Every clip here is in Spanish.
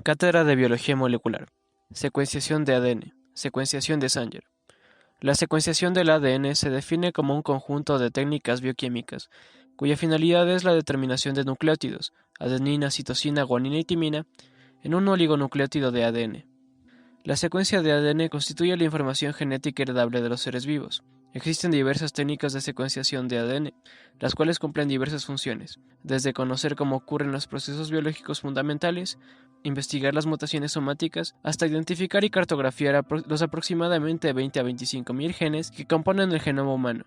Cátedra de Biología Molecular. Secuenciación de ADN. Secuenciación de Sanger. La secuenciación del ADN se define como un conjunto de técnicas bioquímicas, cuya finalidad es la determinación de nucleótidos, adenina, citosina, guanina y timina, en un oligonucleótido de ADN. La secuencia de ADN constituye la información genética heredable de los seres vivos. Existen diversas técnicas de secuenciación de ADN, las cuales cumplen diversas funciones, desde conocer cómo ocurren los procesos biológicos fundamentales, investigar las mutaciones somáticas, hasta identificar y cartografiar los aproximadamente 20 a 25 mil genes que componen el genoma humano.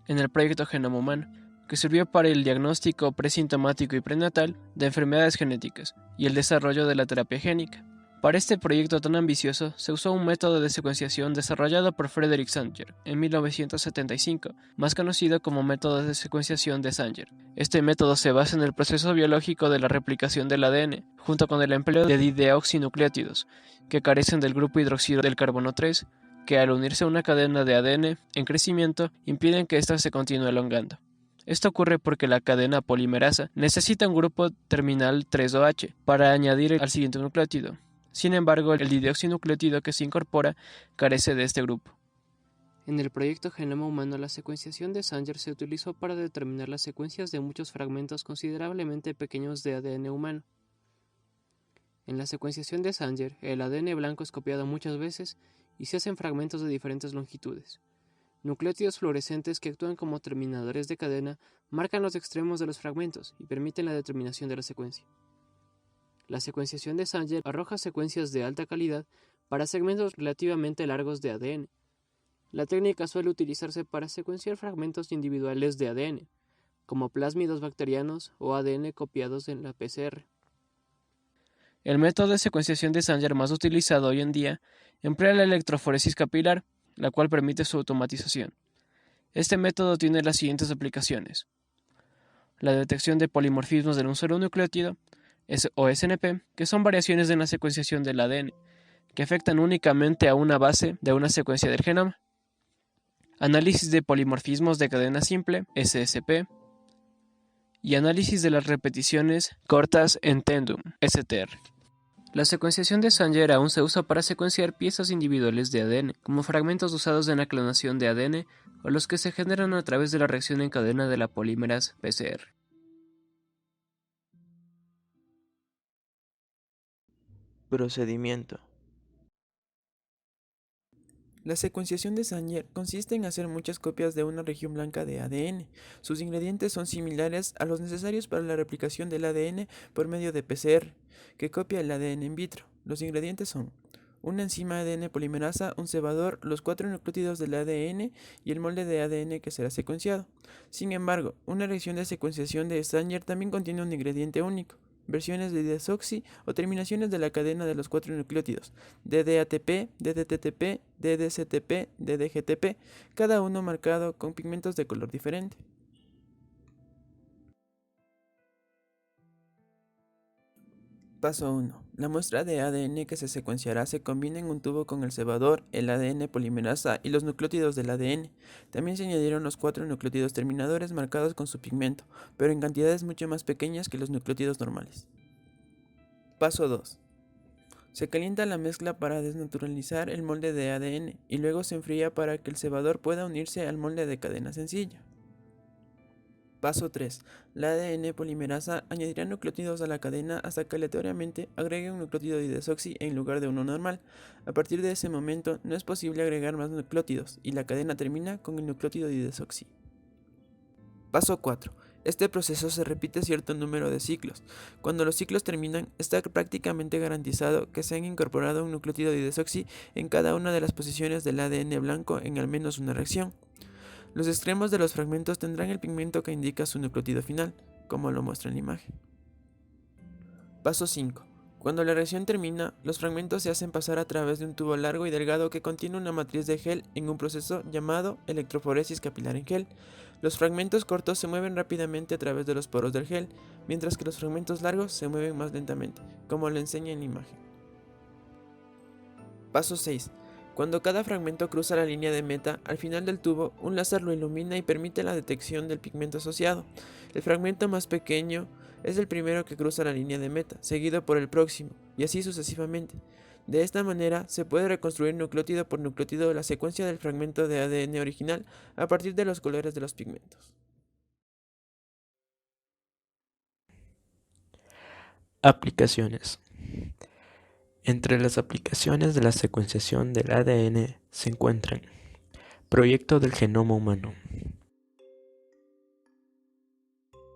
En el proyecto Genoma Humano, que sirvió para el diagnóstico presintomático y prenatal de enfermedades genéticas y el desarrollo de la terapia génica. Para este proyecto tan ambicioso, se usó un método de secuenciación desarrollado por Frederick Sanger en 1975, más conocido como método de secuenciación de Sanger. Este método se basa en el proceso biológico de la replicación del ADN, junto con el empleo de dideoxinucleótidos, que carecen del grupo hidroxilo del carbono 3, que al unirse a una cadena de ADN en crecimiento impiden que ésta se continúe elongando. Esto ocurre porque la cadena polimerasa necesita un grupo terminal 3OH para añadir al siguiente nucleótido. Sin embargo, el dideoxinucleótido que se incorpora carece de este grupo. En el proyecto Genoma Humano, la secuenciación de Sanger se utilizó para determinar las secuencias de muchos fragmentos considerablemente pequeños de ADN humano. En la secuenciación de Sanger, el ADN blanco es copiado muchas veces y se hacen fragmentos de diferentes longitudes. Nucleótidos fluorescentes que actúan como terminadores de cadena marcan los extremos de los fragmentos y permiten la determinación de la secuencia. La secuenciación de Sanger arroja secuencias de alta calidad para segmentos relativamente largos de ADN. La técnica suele utilizarse para secuenciar fragmentos individuales de ADN, como plásmidos bacterianos o ADN copiados en la PCR. El método de secuenciación de Sanger más utilizado hoy en día emplea la electroforesis capilar, la cual permite su automatización. Este método tiene las siguientes aplicaciones: la detección de polimorfismos de un solo nucleótido, o SNP, que son variaciones en la secuenciación del ADN, que afectan únicamente a una base de una secuencia del genoma. Análisis de polimorfismos de cadena simple, SSP, y análisis de las repeticiones cortas en tandem, STR. La secuenciación de Sanger aún se usa para secuenciar piezas individuales de ADN, como fragmentos usados en la clonación de ADN o los que se generan a través de la reacción en cadena de la polímerasa PCR. Procedimiento. La secuenciación de Sanger consiste en hacer muchas copias de una región blanca de ADN. Sus ingredientes son similares a los necesarios para la replicación del ADN por medio de PCR, que copia el ADN in vitro. Los ingredientes son una enzima ADN polimerasa, un cebador, los 4 nucleótidos del ADN y el molde de ADN que será secuenciado. Sin embargo, una reacción de secuenciación de Sanger también contiene un ingrediente único: versiones de desoxi o terminaciones de la cadena de los 4 nucleótidos, DDATP, DDTTP, DDCTP, DDGTP, cada uno marcado con pigmentos de color diferente. Paso 1. La muestra de ADN que se secuenciará se combina en un tubo con el cebador, el ADN polimerasa y los nucleótidos del ADN. También se añadieron los 4 nucleótidos terminadores marcados con su pigmento, pero en cantidades mucho más pequeñas que los nucleótidos normales. Paso 2. Se calienta la mezcla para desnaturalizar el molde de ADN y luego se enfría para que el cebador pueda unirse al molde de cadena sencilla. Paso 3. La ADN polimerasa añadirá nucleótidos a la cadena hasta que aleatoriamente agregue un nucleótido didesoxi en lugar de uno normal. A partir de ese momento no es posible agregar más nucleótidos y la cadena termina con el nucleótido didesoxi. Paso 4. Este proceso se repite cierto número de ciclos. Cuando los ciclos terminan, está prácticamente garantizado que se han incorporado un nucleótido didesoxi en cada una de las posiciones del ADN blanco en al menos una reacción. Los extremos de los fragmentos tendrán el pigmento que indica su nucleótido final, como lo muestra en la imagen. Paso 5. Cuando la reacción termina, los fragmentos se hacen pasar a través de un tubo largo y delgado que contiene una matriz de gel en un proceso llamado electroforesis capilar en gel. Los fragmentos cortos se mueven rápidamente a través de los poros del gel, mientras que los fragmentos largos se mueven más lentamente, como lo enseña en la imagen. Paso 6. Cuando cada fragmento cruza la línea de meta, al final del tubo, un láser lo ilumina y permite la detección del pigmento asociado. El fragmento más pequeño es el primero que cruza la línea de meta, seguido por el próximo, y así sucesivamente. De esta manera, se puede reconstruir nucleótido por nucleótido la secuencia del fragmento de ADN original a partir de los colores de los pigmentos. Aplicaciones. Entre las aplicaciones de la secuenciación del ADN se encuentran Proyecto del Genoma Humano.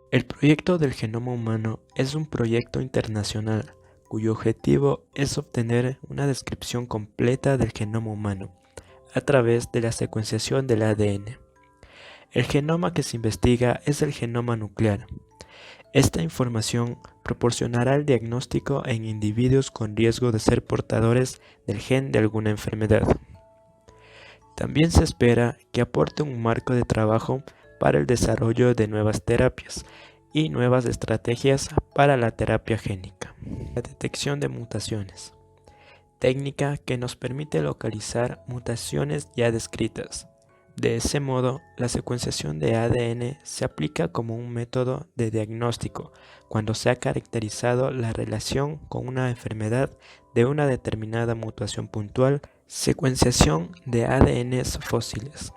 El Proyecto del Genoma Humano es un proyecto internacional cuyo objetivo es obtener una descripción completa del genoma humano a través de la secuenciación del ADN. El genoma que se investiga es el genoma nuclear. Esta información proporcionará el diagnóstico en individuos con riesgo de ser portadores del gen de alguna enfermedad. También se espera que aporte un marco de trabajo para el desarrollo de nuevas terapias y nuevas estrategias para la terapia génica. La detección de mutaciones. Técnica que nos permite localizar mutaciones ya descritas. De ese modo, la secuenciación de ADN se aplica como un método de diagnóstico cuando se ha caracterizado la relación con una enfermedad de una determinada mutación puntual. Secuenciación de ADNs fósiles.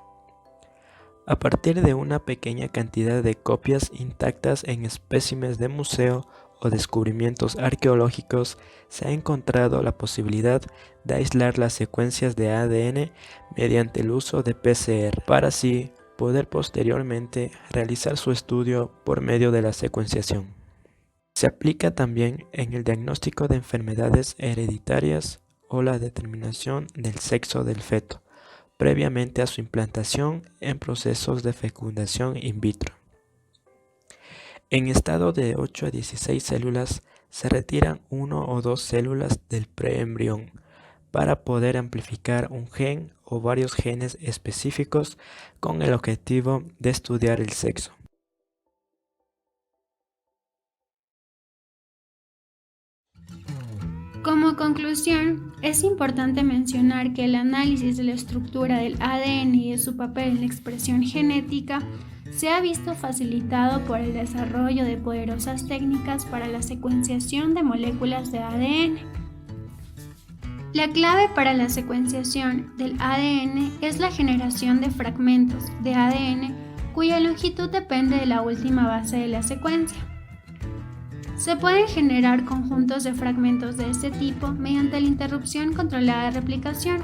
A partir de una pequeña cantidad de copias intactas en especímenes de museo o descubrimientos arqueológicos, se ha encontrado la posibilidad de aislar las secuencias de ADN mediante el uso de PCR, para así poder posteriormente realizar su estudio por medio de la secuenciación. Se aplica también en el diagnóstico de enfermedades hereditarias o la determinación del sexo del feto, previamente a su implantación en procesos de fecundación in vitro. En estado de 8 a 16 células se retiran 1 o 2 células del preembrión para poder amplificar un gen o varios genes específicos con el objetivo de estudiar el sexo. Como conclusión, es importante mencionar que el análisis de la estructura del ADN y de su papel en la expresión genética se ha visto facilitado por el desarrollo de poderosas técnicas para la secuenciación de moléculas de ADN. La clave para la secuenciación del ADN es la generación de fragmentos de ADN cuya longitud depende de la última base de la secuencia. Se pueden generar conjuntos de fragmentos de este tipo mediante la interrupción controlada de replicación,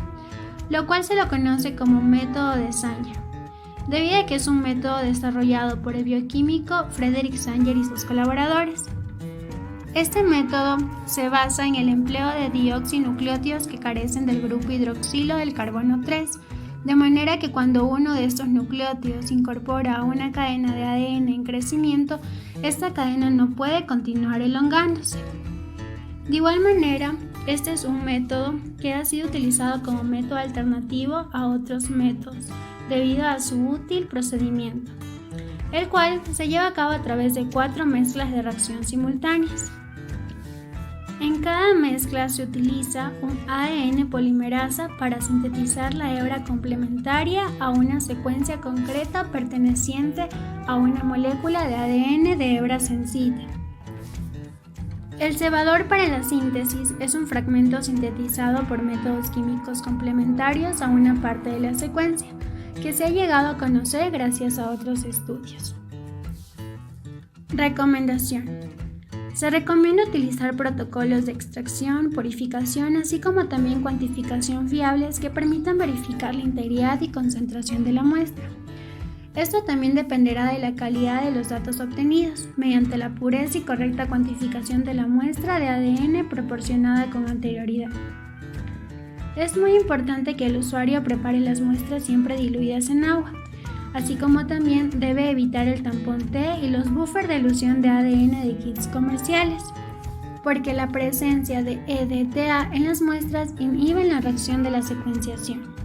lo cual se lo conoce como método de Sanger, debido a que es un método desarrollado por el bioquímico Frederick Sanger y sus colaboradores. Este método se basa en el empleo de dioxinucleótidos que carecen del grupo hidroxilo del carbono 3, de manera que cuando uno de estos nucleótidos incorpora a una cadena de ADN en crecimiento, esta cadena no puede continuar elongándose. De igual manera, este es un método que ha sido utilizado como método alternativo a otros métodos, debido a su útil procedimiento, el cual se lleva a cabo a través de 4 mezclas de reacción simultáneas. En cada mezcla se utiliza un ADN polimerasa para sintetizar la hebra complementaria a una secuencia concreta perteneciente a una molécula de ADN de hebra sencilla. El cebador para la síntesis es un fragmento sintetizado por métodos químicos complementarios a una parte de la secuencia, que se ha llegado a conocer gracias a otros estudios. Recomendación. Se recomienda utilizar protocolos de extracción, purificación, así como también cuantificación fiables que permitan verificar la integridad y concentración de la muestra. Esto también dependerá de la calidad de los datos obtenidos, mediante la pureza y correcta cuantificación de la muestra de ADN proporcionada con anterioridad. Es muy importante que el usuario prepare las muestras siempre diluidas en agua, así como también debe evitar el tampón T y los buffers de elusión de ADN de kits comerciales, porque la presencia de EDTA en las muestras inhibe la reacción de la secuenciación.